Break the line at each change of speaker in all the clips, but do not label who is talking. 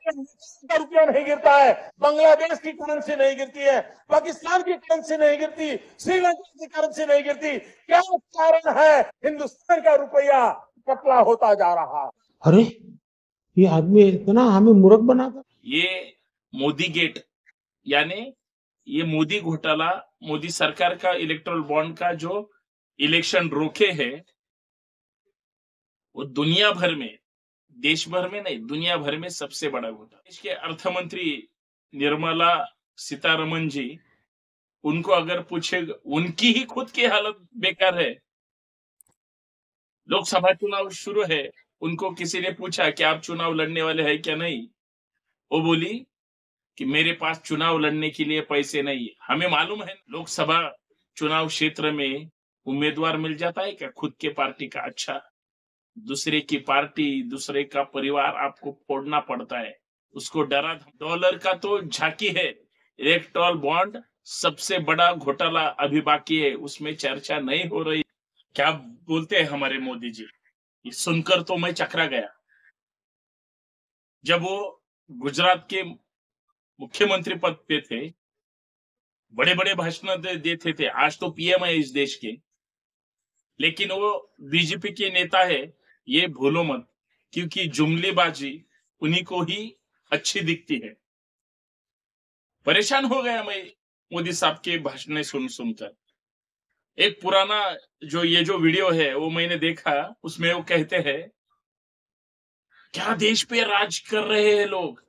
का रुपया नहीं गिरता है, बांग्लादेश की करेंसी नहीं गिरती है, पाकिस्तान की करेंसी नहीं गिरती, श्रीलंका की करेंसी नहीं गिरती। क्या कारण है हिंदुस्तान का रुपया पतला होता जा रहा है?
अरे ये आदमी इतना हमें मूर्ख बनाता।
ये मोदी गेट यानी ये मोदी घोटाला, मोदी सरकार का इलेक्ट्रल बॉन्ड का जो इलेक्शन रोके है, वो दुनिया भर में, देश भर में नहीं, दुनिया भर में सबसे बड़ा घोटाला। देश के अर्थ मंत्री निर्मला सीतारमन जी, उनको अगर पूछे, उनकी ही खुद की हालत बेकार है। लोकसभा चुनाव शुरू है, उनको किसी ने पूछा कि आप चुनाव लड़ने वाले हैं क्या? नहीं। वो बोली कि मेरे पास चुनाव लड़ने के लिए पैसे नहीं है। हमें मालूम है लोकसभा चुनाव क्षेत्र में उम्मीदवार मिल जाता है क्या खुद के पार्टी का? अच्छा, दूसरे की पार्टी, दूसरे का परिवार आपको फोड़ना पड़ता है, उसको डरा। डॉलर का तो झांकी है, इलेक्टोरल बॉन्ड सबसे बड़ा घोटाला अभी बाकी है, उसमें चर्चा नहीं हो रही। क्या बोलते हैं हमारे मोदी जी, ये सुनकर तो मैं चकरा गया। जब वो गुजरात के मुख्यमंत्री पद पे थे, बड़े बड़े भाषण देते थे, आज तो पीएम है इस देश के, लेकिन वो बीजेपी के नेता है, ये भूलो मत, क्योंकि जुमलेबाजी उन्हीं को ही अच्छी दिखती है। परेशान हो गया मैं मोदी साहब के भाषण सुन सुनकर। एक पुराना जो वीडियो है वो मैंने देखा, उसमें वो कहते हैं क्या देश पे राज कर रहे हैं लोग,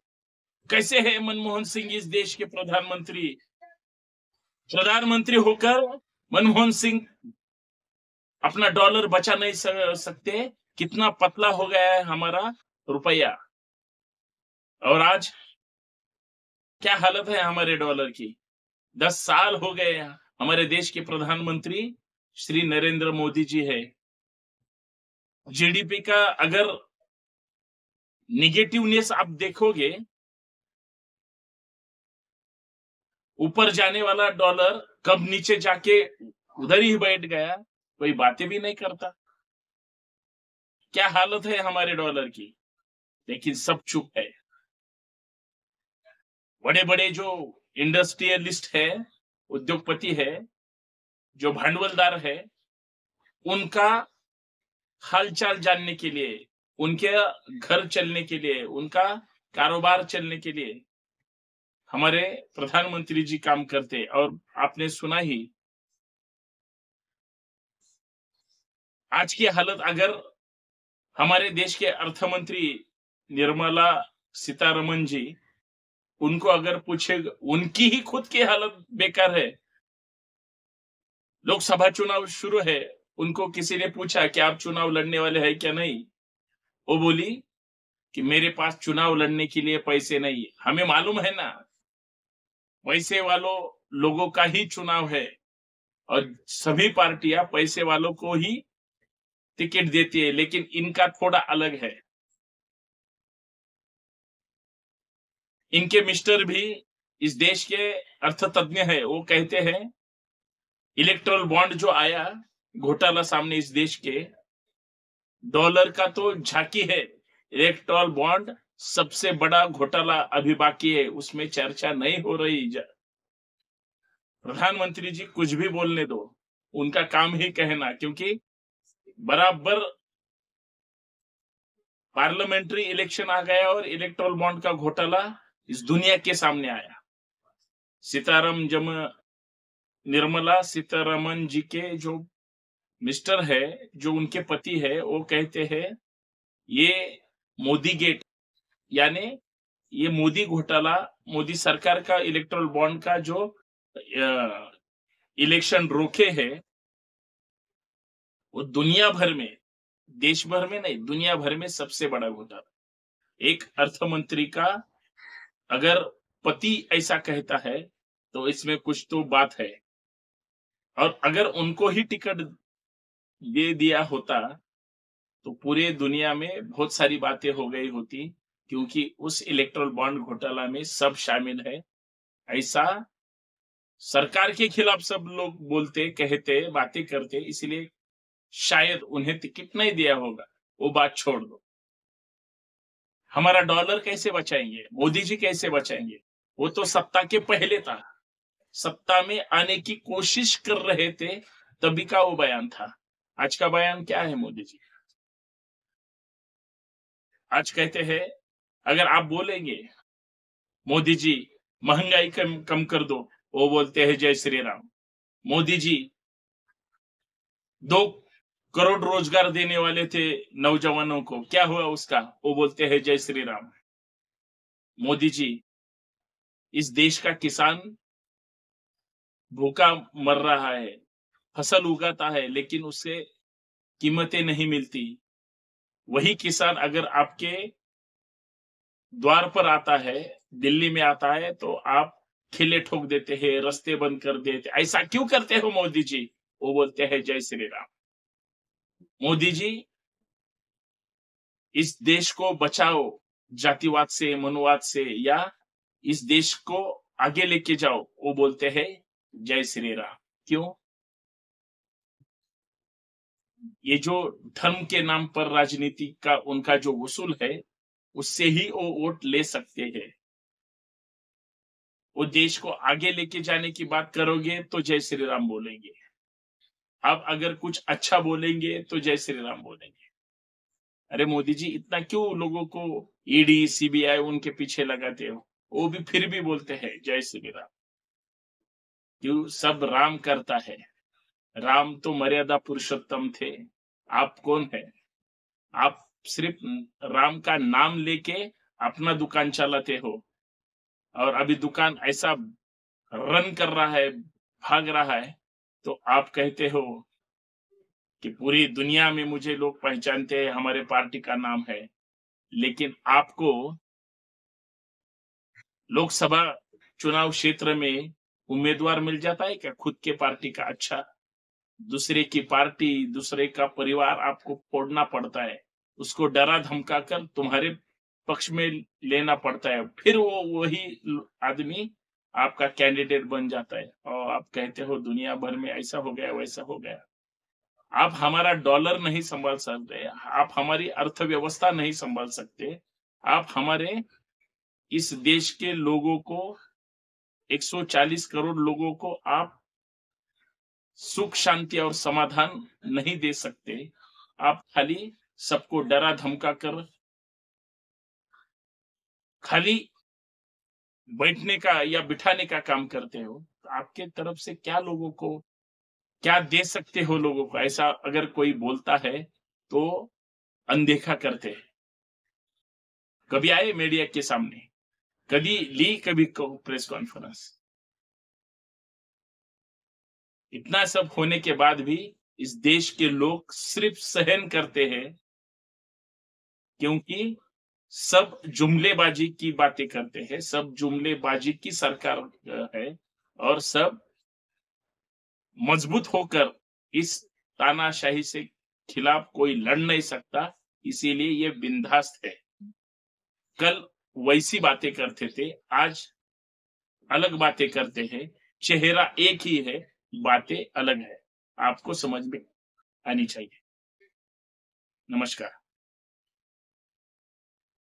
कैसे है मनमोहन सिंह इस देश के प्रधानमंत्री होकर मनमोहन सिंह अपना डॉलर बचा नहीं सकते, कितना पतला हो गया है हमारा रुपया। और आज क्या हालत है हमारे डॉलर की। 10 साल हो गए हमारे देश के प्रधानमंत्री श्री नरेंद्र मोदी जी है। जीडीपी का अगर निगेटिवनेस आप देखोगे, ऊपर जाने वाला डॉलर कब नीचे जाके उधर ही बैठ गया, कोई बातें भी नहीं करता। क्या हालत है हमारे डॉलर की, लेकिन सब चुप है। बड़े बड़े जो इंडस्ट्रियलिस्ट है, उद्योगपति है, जो भांडवलदार है, उनका हालचाल जानने के लिए, उनके घर चलने के लिए, उनका कारोबार चलने के लिए हमारे प्रधानमंत्री जी काम करते। और आपने सुना ही आज की हालत, अगर हमारे देश के अर्थ मंत्री निर्मला सीतारमन जी, उनको अगर पूछे, उनकी ही खुद की हालत बेकार है। लोकसभा चुनाव शुरू है, उनको किसी ने पूछा कि आप चुनाव लड़ने वाले हैं क्या? नहीं। वो बोली कि मेरे पास चुनाव लड़ने के लिए पैसे नहीं है। हमें मालूम है ना, पैसे वालों लोगों का ही चुनाव है, और सभी पार्टियां पैसे वालों को ही टिकट देती है, लेकिन इनका थोड़ा अलग है। इनके मिस्टर भी इस देश के अर्थतज्ञ है, वो कहते हैं इलेक्ट्रल बॉन्ड जो आया घोटाला सामने इस देश के, डॉलर का तो झांकी है, इलेक्ट्रल बॉन्ड सबसे बड़ा घोटाला अभी बाकी है, उसमें चर्चा नहीं हो रही। प्रधानमंत्री जी कुछ भी बोलने दो, उनका काम ही कहना, क्योंकि बराबर पार्लियामेंट्री इलेक्शन आ गया और इलेक्ट्रल बॉन्ड का घोटाला इस दुनिया के सामने आया। निर्मला सीतारमन जी के जो मिस्टर है, जो उनके पति है, वो कहते हैं ये मोदी गेट यानी ये मोदी घोटाला, मोदी सरकार का इलेक्ट्रल बॉन्ड का जो इलेक्शन रोके है, वो दुनिया भर में, देश भर में नहीं, दुनिया भर में सबसे बड़ा घोटाला। एक अर्थ मंत्री का अगर पति ऐसा कहता है तो इसमें कुछ तो बात है। और अगर उनको ही टिकट दे दिया होता तो पूरे दुनिया में बहुत सारी बातें हो गई होती, क्योंकि उस इलेक्ट्रल बॉन्ड घोटाला में सब शामिल है। ऐसा सरकार के खिलाफ सब लोग बोलते, कहते, बातें करते, इसलिए शायद उन्हें टिकट नहीं दिया होगा। वो बात छोड़ दो। हमारा डॉलर कैसे बचाएंगे, मोदी जी कैसे बचाएंगे? वो तो सत्ता के पहले था, सत्ता में आने की कोशिश कर रहे थे, तभी का वो बयान था। आज का बयान क्या है मोदी जी? आज कहते हैं अगर आप बोलेंगे मोदी जी महंगाई कम कर दो, वो बोलते हैं जय श्री राम। मोदी जी 2 करोड़ रोजगार देने वाले थे नौजवानों को, क्या हुआ उसका? वो बोलते हैं जय श्री राम। मोदी जी इस देश का किसान भूखा मर रहा है, फसल उगाता है लेकिन उससे कीमतें नहीं मिलती। वही किसान अगर आपके द्वार पर आता है, दिल्ली में आता है, तो आप ठेले ठोक देते हैं, रास्ते बंद कर देते। ऐसा क्यों करते हो मोदी जी? वो बोलते हैं जय श्री राम। मोदी जी इस देश को बचाओ जातिवाद से, मनुवाद से, या इस देश को आगे लेके जाओ, वो बोलते हैं जय श्री राम। क्यों? ये जो धर्म के नाम पर राजनीति का उनका जो वसूल है, उससे ही वो वोट ले सकते हैं। वो देश को आगे लेके जाने की बात करोगे तो जय श्री राम बोलेंगे, आप अगर कुछ अच्छा बोलेंगे तो जय श्री राम बोलेंगे। अरे मोदी जी इतना क्यों लोगों को ईडी सीबीआई उनके पीछे लगाते हो? वो भी फिर भी बोलते हैं जय श्री राम। क्यों? सब राम करता है। राम तो मर्यादा पुरुषोत्तम थे। आप कौन है? आप सिर्फ राम का नाम लेके अपना दुकान चलाते हो, और अभी दुकान ऐसा रन कर रहा है, भाग रहा है, तो आप कहते हो कि पूरी दुनिया में मुझे लोग पहचानते हैं, हमारे पार्टी का नाम है। लेकिन आपको लोकसभा चुनाव क्षेत्र में उम्मीदवार मिल जाता है क्या खुद के पार्टी का? अच्छा, दूसरे की पार्टी, दूसरे का परिवार आपको फोड़ना पड़ता है, उसको डरा धमका कर तुम्हारे पक्ष में लेना पड़ता है, फिर वो वही आदमी आपका कैंडिडेट बन जाता है, और आप कहते हो दुनिया भर में ऐसा हो गया, वैसा हो गया। आप हमारा डॉलर नहीं संभाल सकते, आप हमारी अर्थव्यवस्था नहीं संभाल सकते, आप हमारे इस देश के लोगों को, 140 करोड़ लोगों को आप सुख शांति और समाधान नहीं दे सकते। आप खाली सबको डरा धमका कर खाली बैठने का या बिठाने का काम करते हो। तो आपके तरफ से क्या लोगों को क्या दे सकते हो? लोगों को ऐसा अगर कोई बोलता है तो अनदेखा करते हैं। कभी आए मीडिया के सामने? कभी ली कभी प्रेस कॉन्फ्रेंस? इतना सब होने के बाद भी इस देश के लोग सिर्फ सहन करते हैं, क्योंकि सब जुमलेबाजी की बातें करते हैं, सब जुमलेबाजी की सरकार है, और सब मजबूत होकर इस तानाशाही से खिलाफ कोई लड़ नहीं सकता, इसीलिए ये बिंदास्त है। कल वैसी बातें करते थे, आज अलग बातें करते हैं। चेहरा एक ही है, बातें अलग है। आपको समझ में आनी चाहिए। नमस्कार।